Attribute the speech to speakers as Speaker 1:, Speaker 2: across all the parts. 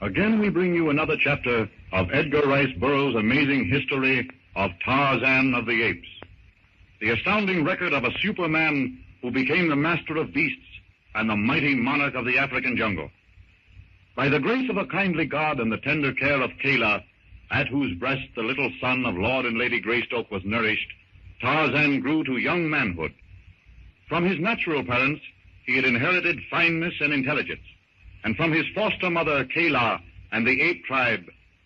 Speaker 1: Again, we bring you another chapter of Edgar Rice Burroughs' amazing history of Tarzan of the Apes, the astounding record of a superman who became the master of beasts and the mighty monarch of the African jungle. By the grace of a kindly God and the tender care of Kayla, at whose breast the little son of Lord and Lady Greystoke was nourished, Tarzan grew to young manhood. From his natural parents, he had inherited fineness and intelligence, and from his foster mother, Kayla, and the ape tribe,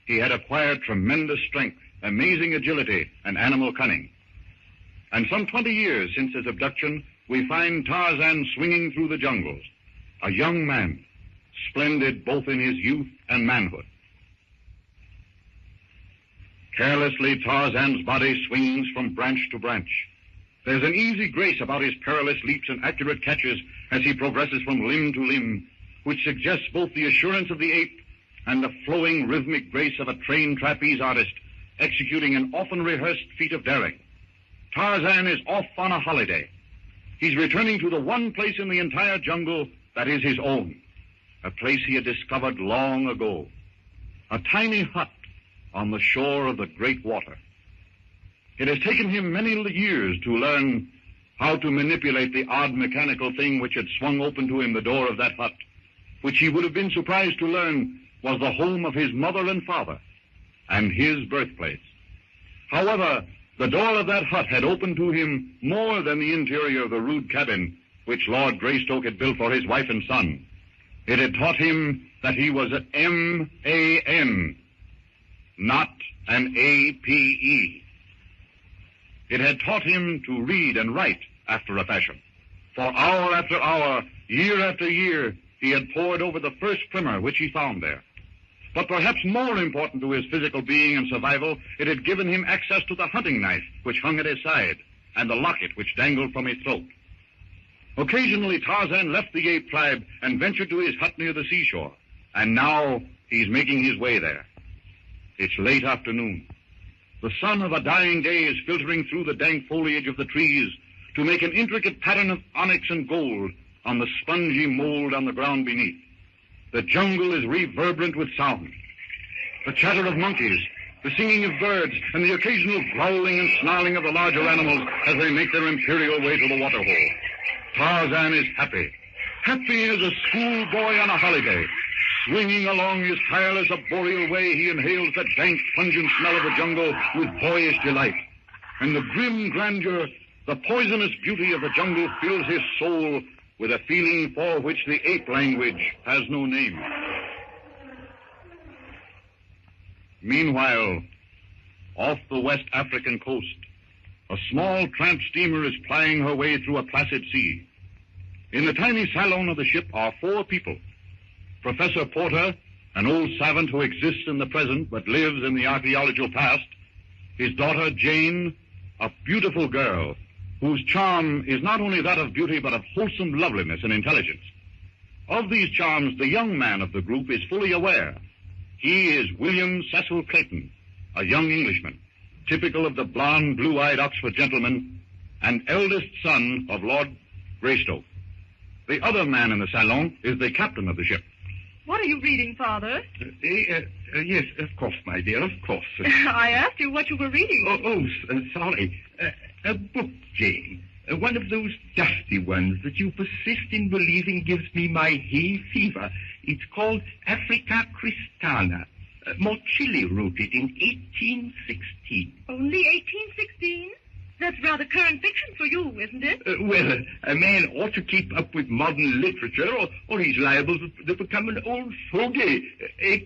Speaker 1: he had acquired tremendous strength, amazing agility, and animal cunning. And some 20 years since his abduction, we find Tarzan swinging through the jungles, a young man, splendid both in his youth and manhood. Carelessly, Tarzan's body swings from branch to branch. There's an easy grace about his perilous leaps and accurate catches as he progresses from limb to limb, which suggests both the assurance of the ape and the flowing rhythmic grace of a trained trapeze artist executing an often rehearsed feat of daring. Tarzan is off on a holiday. He's returning to the one place in the entire jungle that is his own, a place he had discovered long ago, a tiny hut on the shore of the great water. It has taken him many years to learn how to manipulate the odd mechanical thing which had swung open to him the door of that hut, which he would have been surprised to learn was the home of his mother and father, and his birthplace. However, the door of that hut had opened to him more than the interior of the rude cabin which Lord Greystoke had built for his wife and son. It had taught him that he was an M-A-N, not an A-P-E. It had taught him to read and write after a fashion. For hour after hour, year after year, he had pored over the first primer which he found there. But perhaps more important to his physical being and survival, it had given him access to the hunting knife which hung at his side and the locket which dangled from his throat. Occasionally, Tarzan left the ape tribe and ventured to his hut near the seashore, and now he's making his way there. It's late afternoon. The sun of a dying day is filtering through the dank foliage of the trees to make an intricate pattern of onyx and gold on the spongy mold on the ground beneath. The jungle is reverberant with sound. The chatter of monkeys, the singing of birds, and the occasional growling and snarling of the larger animals as they make their imperial way to the waterhole. Tarzan is happy. Happy as a schoolboy on a holiday. Swinging along his tireless arboreal way, he inhales the dank, pungent smell of the jungle with boyish delight. And the grim grandeur, the poisonous beauty of the jungle fills his soul with a feeling for which the ape language has no name. Meanwhile, off the West African coast, a small tramp steamer is plying her way through a placid sea. In the tiny salon of the ship are 4 people. Professor Porter, an old savant who exists in the present but lives in the archaeological past. His daughter, Jane, a beautiful girl whose charm is not only that of beauty but of wholesome loveliness and intelligence. Of these charms, the young man of the group is fully aware. He is William Cecil Clayton, a young Englishman, typical of the blond, blue-eyed Oxford gentleman, and eldest son of Lord Greystoke. The other man in the salon is the captain of the ship.
Speaker 2: What are you reading, Father?
Speaker 3: Yes, of course, my dear, of course.
Speaker 2: I asked you what you were reading.
Speaker 3: Sorry. A book, Jane. One of those dusty ones that you persist in believing gives me my hay fever. It's called Africa Cristana. Morchilli wrote it in 1816.
Speaker 2: Only 1816? That's rather current fiction for you, isn't it?
Speaker 3: Well, a man ought to keep up with modern literature, or he's liable to become an old fogey.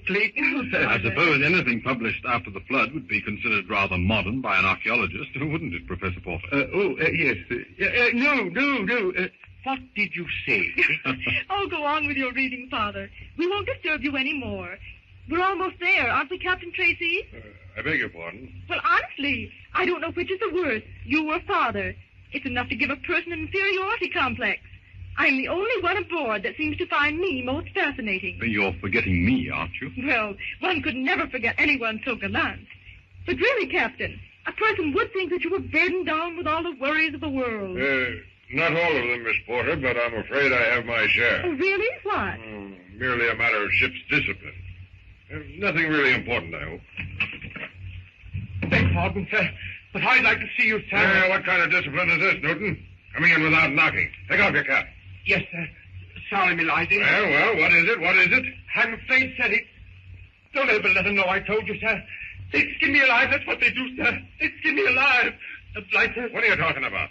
Speaker 3: Clayton?
Speaker 1: I suppose anything published after the flood would be considered rather modern by an archaeologist, wouldn't it, Professor Porter?
Speaker 3: Yes. No. What did you say?
Speaker 2: Oh, go on with your reading, Father. We won't disturb you any more. We're almost there, aren't we, Captain Tracy?
Speaker 1: I beg your pardon?
Speaker 2: Well, honestly, I don't know which is the worst, you or Father. It's enough to give a person an inferiority complex. I'm the only one aboard that seems to find me most fascinating.
Speaker 1: You're forgetting me, aren't you?
Speaker 2: Well, one could never forget anyone so gallant. But really, Captain, a person would think that you were burdened down with all the worries of the world.
Speaker 4: Not all of them, Miss Porter, but I'm afraid I have my share.
Speaker 2: Oh, really? What?
Speaker 4: Merely a matter of ship's discipline. Nothing really important, I hope.
Speaker 3: Beg pardon, sir, but I'd like to see you, sir.
Speaker 4: What kind of discipline is this, Newton? Coming in without knocking. Take off your cap.
Speaker 3: Yes, sir. Sorry, m'lady.
Speaker 4: Well, what is it? What is it?
Speaker 3: I'm afraid, sir, don't ever let them know I told you, sir. They skin me alive, that's what they do, sir. They skin me alive.
Speaker 4: What are you talking about?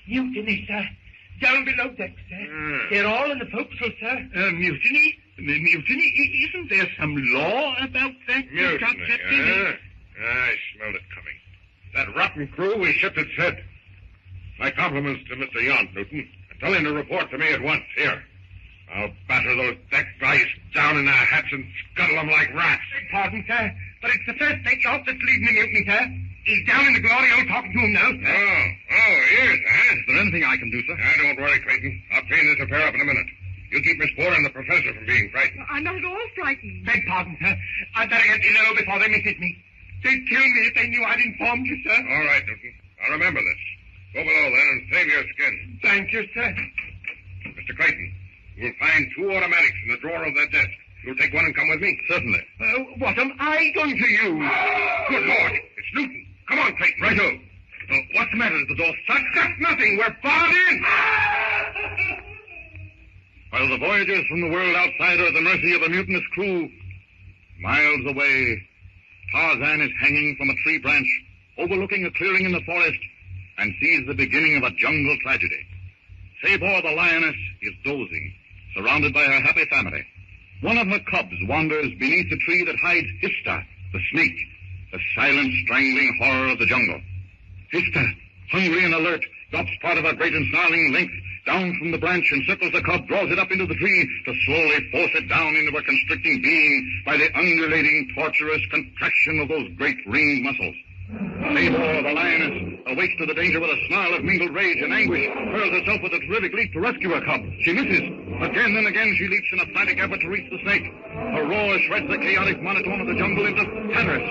Speaker 3: Mutiny, sir. Down below deck, sir. They're all in the forecastle, sir. Mutiny? Mutiny? Isn't there some law about that?
Speaker 4: Mutiny, I smelled it coming. That rotten crew we shipped at Fed. My compliments to Mr. Yount, Newton. And tell him to report to me at once. Here. I'll batter those deck guys down in their hats and scuttle them like rats.
Speaker 3: Pardon, sir, but it's the first mate off that's leading the mutiny, sir. He's down in the glory hole talking to him now, sir.
Speaker 4: He is, huh?
Speaker 1: Is there anything I can do, sir?
Speaker 4: Don't worry, Clayton. I'll clean this affair up in a minute. You keep Miss Poor and the professor from being frightened.
Speaker 2: I'm not at all frightened.
Speaker 3: Beg pardon, sir. I'd better get below before they misses me. They'd kill me if they knew I'd informed you, sir.
Speaker 4: All right, Newton. I'll remember this. Go below, then, and save your skin.
Speaker 3: Thank you, sir.
Speaker 4: Mr. Clayton, you'll find 2 automatics in the drawer of that desk. You'll take one and come with me?
Speaker 1: Certainly.
Speaker 3: What am I going to use?
Speaker 4: Good Lord, it's Newton. Come on, Clayton.
Speaker 1: Righto. What's the matter? Is the door shut?
Speaker 4: That's nothing. We're barred in.
Speaker 1: While the voyagers from the world outside are at the mercy of a mutinous crew, miles away, Tarzan is hanging from a tree branch, overlooking a clearing in the forest, and sees the beginning of a jungle tragedy. Sabor the lioness is dozing, surrounded by her happy family. One of her cubs wanders beneath the tree that hides Hista, the snake, the silent, strangling horror of the jungle. Hista, hungry and alert, drops part of her great and snarling length down from the branch and circles the cub, draws it up into the tree to slowly force it down into a constricting being by the undulating, torturous contraction of those great ringed muscles. Sabor, the lioness, awakes to the danger with a snarl of mingled rage and anguish, hurls herself with a terrific leap to rescue her cub. She misses. Again and again she leaps in a frantic effort to reach the snake. Her roar shreds the chaotic monotone of the jungle into tatters.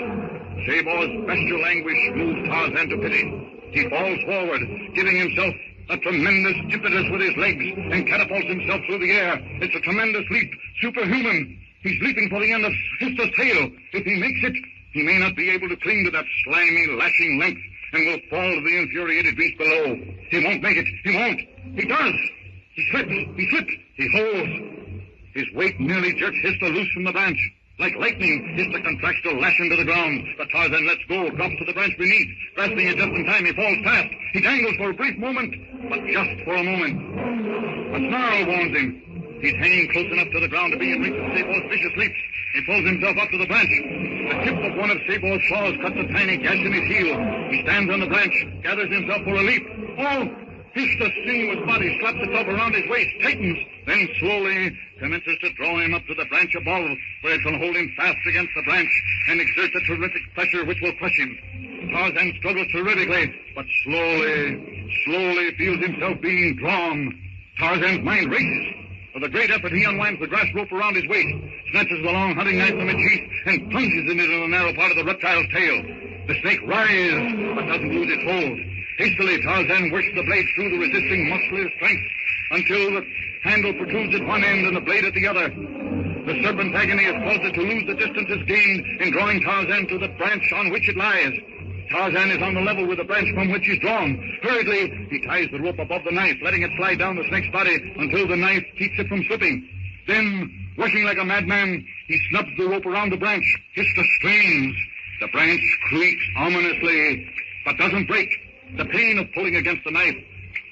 Speaker 1: Sabor's bestial anguish moves Tarzan to pity. He falls forward, giving himself a tremendous impetus with his legs, and catapults himself through the air. It's a tremendous leap, superhuman. He's leaping for the end of Hista's tail. If he makes it, he may not be able to cling to that slimy, lashing length, and will fall to the infuriated beast below. He won't make it. He won't. He does. He slips. He slips. He holds. His weight nearly jerks Hista loose from the branch. Like lightning, Hista contracts to lash him to the ground. But Tarzan lets go, drops to the branch beneath. Grasping it just in time, he falls fast. He dangles for a brief moment, but just for a moment. A snarl warns him. He's hanging close enough to the ground to be in reach of Sabor's vicious leaps. He pulls himself up to the branch. The tip of one of Sabor's claws cuts a tiny gash in his heel. He stands on the branch, gathers himself for a leap. Oh! Hista, sinuous body, slaps itself around his waist, tightens, then slowly commences to draw him up to the branch above, where it can hold him fast against the branch and exert a terrific pressure which will crush him. Tarzan struggles terrifically, but slowly feels himself being drawn. Tarzan's mind races. With a great effort, he unwinds the grass rope around his waist, snatches the long hunting knife from its sheath, and plunges it into the narrow part of the reptile's tail. The snake writhes, but doesn't lose its hold. Hastily, Tarzan works the blade through the resisting muscular strength until the handle protrudes at one end and the blade at the other. The serpent's agony has caused it to lose the distance it's gained in drawing Tarzan to the branch on which it lies. Tarzan is on the level with the branch from which he's drawn. Hurriedly, he ties the rope above the knife, letting it slide down the snake's body until the knife keeps it from slipping. Then, working like a madman, he snubs the rope around the branch. Hista strains. The branch creaks ominously, but doesn't break. The pain of pulling against the knife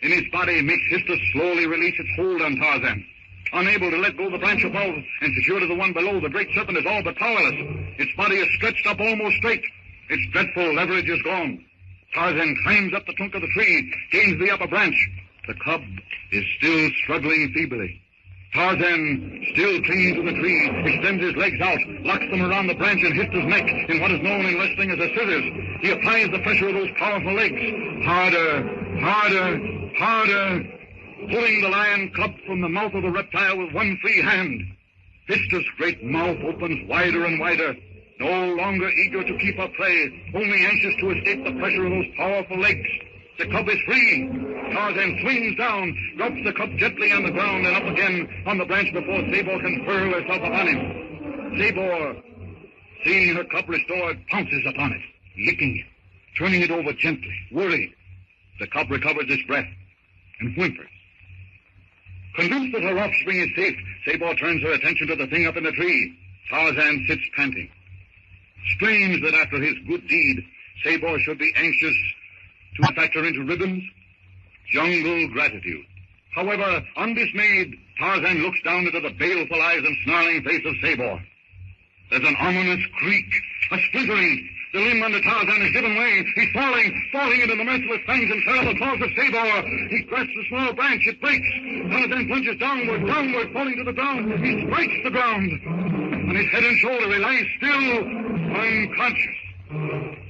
Speaker 1: in his body makes Hista slowly release its hold on Tarzan. Unable to let go of the branch above and secure to the one below, the great serpent is all but powerless. Its body is stretched up almost straight. Its dreadful leverage is gone. Tarzan climbs up the trunk of the tree, gains the upper branch. The cub is still struggling feebly. Tarzan, still clinging to the tree, extends his legs out, locks them around the branch and Hista's neck in what is known in wrestling as a scissors. He applies the pressure of those powerful legs. Harder, pulling the lion cub from the mouth of the reptile with one free hand. Hista's great mouth opens wider and wider, no longer eager to keep her prey, only anxious to escape the pressure of those powerful legs. The cub is free. Tarzan swings down, drops the cub gently on the ground and up again on the branch before Sabor can hurl herself upon him. Sabor, Seeing her cub restored, pounces upon it, licking it, turning it over gently, worried. The cub recovers its breath and whimpers. Convinced that her offspring is safe, Sabor turns her attention to the thing up in the tree. Tarzan sits panting. Strange that after his good deed, Sabor should be anxious to factor into ribbons. Jungle gratitude. However, undismayed, Tarzan looks down into the baleful eyes and snarling face of Sabor. There's an ominous creak, a splintering. The limb under Tarzan is given way. He's falling into the merciless fangs and terrible claws of Sabor. He grasps a small branch. It breaks. Tarzan plunges downward, falling to the ground. He strikes the ground. On his head and shoulder, he lies still, unconscious.